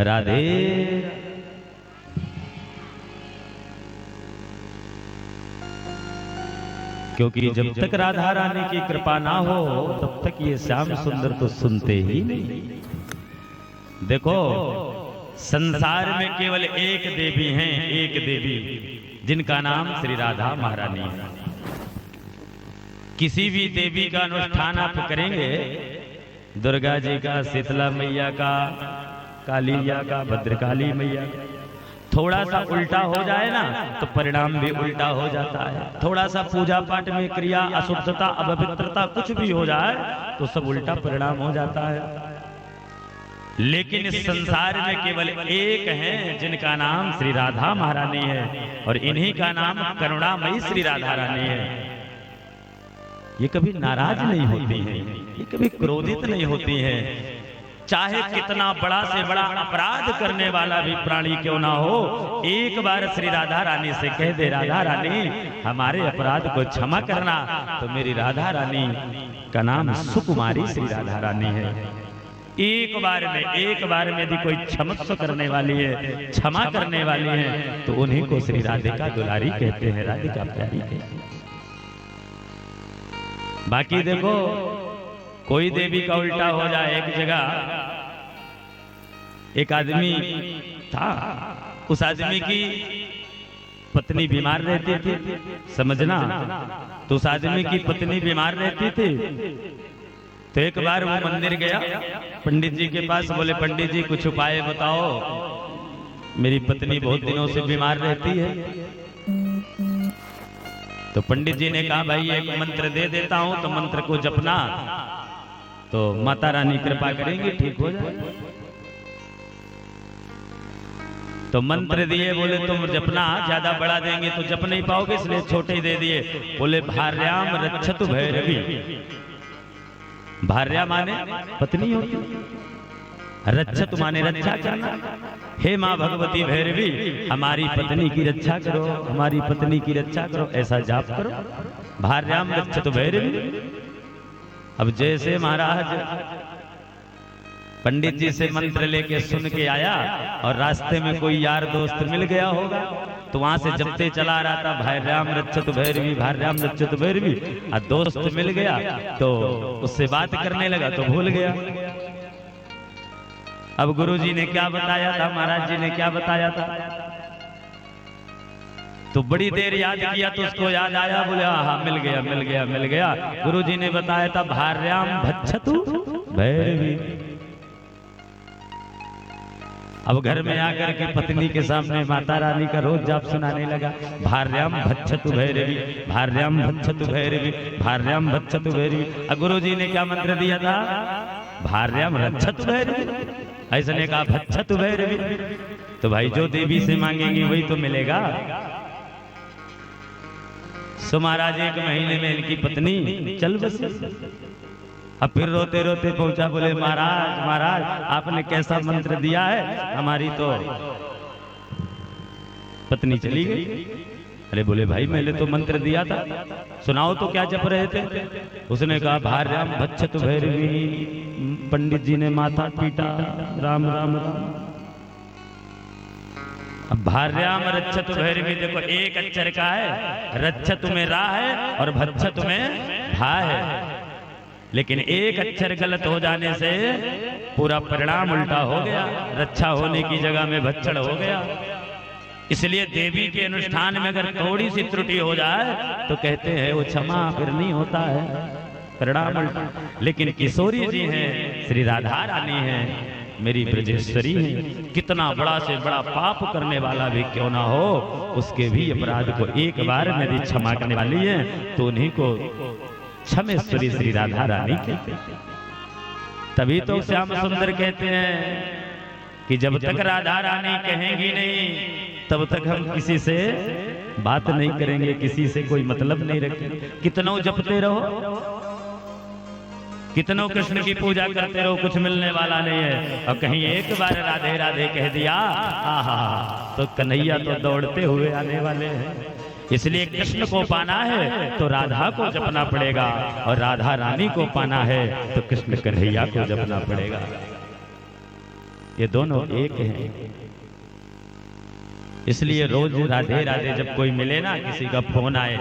राधे। क्योंकि जब तक राधा रानी की कृपा ना हो तब तक ये श्याम सुंदर तो सुनते ही नहीं। देखो संसार में केवल एक देवी हैं, एक देवी, जिनका नाम श्री राधा महारानी है। किसी भी देवी का अनुष्ठान आप करेंगे, दुर्गा जी का, शीतला मैया का, कालिया का, भद्रकाली मैया का, थोड़ा सा उल्टा हो जाए ना तो परिणाम भी उल्टा हो जाता है। थोड़ा सा पूजा पाठ में क्रिया अशुद्धता अपवित्रता कुछ भी हो जाए तो सब उल्टा परिणाम हो जाता है। लेकिन इस संसार में केवल एक है जिनका नाम श्री राधा महारानी है, और इन्हीं का नाम करुणामयी श्री राधा रानी है। ये कभी नाराज नहीं होती हैं, ये कभी क्रोधित नहीं होती हैं। चाहे कितना बड़ा से बड़ा अपराध करने वाला भी प्राणी क्यों ना हो, एक बार श्री राधा रानी से कह दे, राधा रानी हमारे अपराध को क्षमा करना, तो मेरी राधा रानी का नाम सुकुमारी श्री राधा रानी है। एक बार में यदि कोई क्षमस्व करने वाली है, क्षमा करने वाली है, तो उन्हीं को श्री राधिका दुलारी कहते हैं, राधिका प्यारी कहते हैं। बाकी देखो कोई देवी का उल्टा हो जाए। एक जगह एक आदमी था, उस आदमी की पत्नी बीमार रहती थी, समझना, तो उस आदमी की पत्नी बीमार रहती थी। तो एक बार वो मंदिर गया पंडित जी के पास, बोले पंडित जी कुछ उपाय बताओ, मेरी पत्नी बहुत दिनों से बीमार रहती है। तो पंडित जी ने कहा भाई एक मंत्र दे देता हूं, तो मंत्र को जपना तो माता रानी कृपा करेंगी, ठीक हो जाए। तो मंत्र दिए, बोले तुम जपना, ज्यादा बड़ा देंगे तो जप नहीं पाओगे, इसलिए छोटे दे दिए। बोले भार्याम रक्षतु भैरवी। भार्या माने पत्नी होती, रक्षतु माने रक्षा करना। हे माँ भगवती भैरवी हमारी पत्नी की रक्षा करो, हमारी पत्नी की रक्षा करो, ऐसा जाप करो, भार्याम रक्षतु भैरवी। अब जैसे महाराज पंडित जी से मंत्र लेके सुन के आया और रास्ते में कोई यार दोस्त मिल गया होगा, तो वहां से जपते चला रहा था, भार्याम रक्षतु भैरवी, भार्याम रक्षतु भैरवी। और दोस्त मिल गया तो उससे बात करने लगा तो भूल गया। अब गुरुजी ने क्या बताया था, महाराज जी ने क्या बताया था, तो बड़ी देर याद किया तो उसको याद आया, बोले हाँ मिल गया मिल गया मिल गया। गुरुजी ने बताया था भार्याम भक्षतु भैरवी। अब घर में आकर के पत्नी के सामने माता रानी का रोज जाप सुनाने लगा, भार्याम भक्षतु भैरवी, भार्याम भक्षतु भैरवी, भार्याम भक्षतु भैरवी। अब गुरुजी ने क्या मंत्र दिया था, भार्याम रक्षतु भैरवी, ऐसा ने कहा भक्षतु भैरवी। तो भाई जो देवी से मांगेंगे वही तो मिलेगा। सो महाराज एक महीने में इनकी पत्नी चल बसी। अब फिर रोते रोते पहुंचा, बोले महाराज महाराज आपने कैसा मंत्र दिया है, हमारी तो पत्नी चली गई। अरे बोले भाई मैंने तो मंत्र दिया था, सुनाओ तो क्या जप रहे थे। उसने कहा भार्याम भक्षतु भैरवी, पंडित जी ने माथा पीटा, राम राम राम। अब भार्याम रक्षतु भैरवी, देखो एक अक्षर का है, रक्षतु में रा है और भक्षतु में भा है, लेकिन एक अक्षर गलत हो जाने से पूरा परिणाम उल्टा हो गया, रक्षा होने की जगह में भक्षण हो गया। इसलिए देवी के अनुष्ठान में अगर थोड़ी सी त्रुटि हो जाए तो कहते हैं वो क्षमा फिर नहीं होता है, परिणाम उल्टा। लेकिन किशोरी जी हैं, श्री राधा रानी हैं, मेरी ब्रजेश्वरी हैं, कितना बड़ा से बड़ा पाप करने वाला भी क्यों ना हो, उसके भी अपराध को एक बार में यदि क्षमा करने वाली है तो उन्हीं को क्षमेश्वरी श्री राधा रानी कहते हैं। तभी तो श्याम सुंदर कहते हैं कि जब तक राधा रानी कहेंगी नहीं तब तक हम किसी से बात नहीं करेंगे, किसी से कोई मतलब नहीं रखेंगे। कितनों जपते रहो, कितनों कृष्ण की पूजा करते रहो, कुछ मिलने वाला नहीं है। और कहीं एक बार राधे राधे कह दिया, आहा तो कन्हैया तो दौड़ते हुए आने वाले हैं। इसलिए कृष्ण को पाना है तो राधा को जपना पड़ेगा, और राधा रानी को पाना है तो कृष्ण कन्हैया को जपना पड़ेगा। ये दोनों एक हैं। इसलिए रोज राधे राधे जब कोई मिले ना, किसी का फोन आए,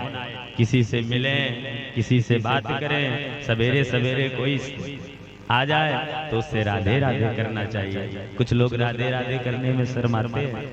किसी से मिलें, किसी से बात करें, सवेरे सवेरे कोई आ जाए तो उससे राधे राधे करना चाहिए। कुछ लोग राधे राधे करने में शर्माते हैं।